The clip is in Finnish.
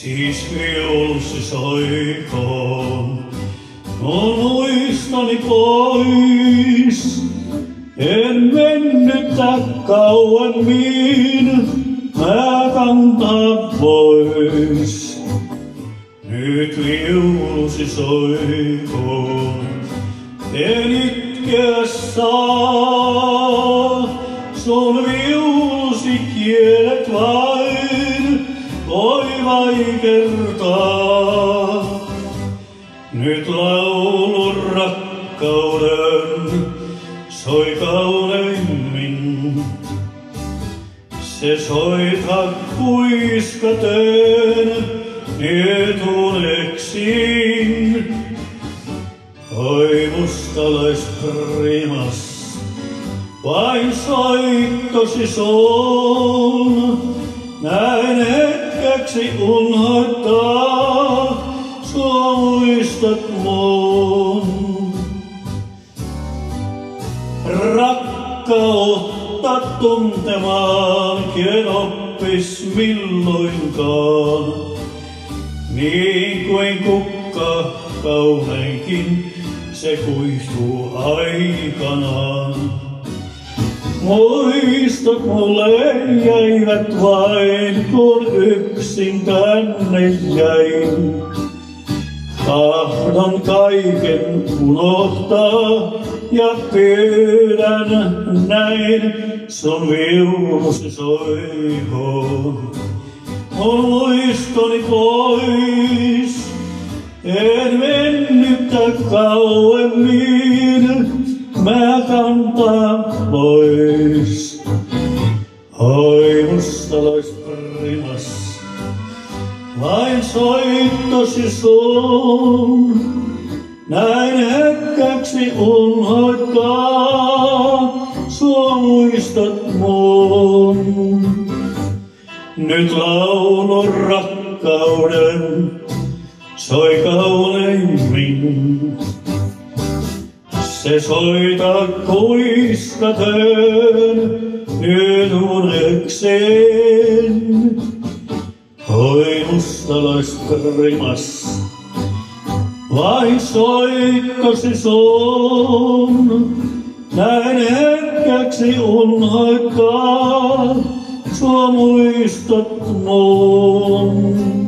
Siis viulsi soikoon, kun muistoni pois. En mennyttä kauemmin, mä kantaa pois. Nyt viulsi soikoon, en itkeä saa. Sun viulsi kielet vain voi vaikertaa. Nyt laulun rakkauden soi kauneimmin. Se soita kuiskaten etuneksin. Oi mustalaisprimas, vain soittosi son. Näin hetkeksi unhoittaa, sua muistat mun. Rakkautta tuntemaan, ken oppis milloinkaan. Niin kuin kukka kauneinkin, se kuihtuu aikanaan. Muistot mulle jäivät vain, kun yksin tänne jäin. Tahdon kaiken unohtaa ja pyydän näin sun viulsi soikoon. Mun muistoni pois, en mennyttä kauemmin, mä kantaa pois. Oi mustalaisprimas, vain soittosi sun. Näin hetkeksi unhoittaa, sua muistat mun. Nyt laulun rakkauden soi kauneimmin. Se soita kuiskaten etuneksin. Oi mustalaisprimas, vain soittosi sun. Näin hetkeksi unhoittaa, sua muistat mun.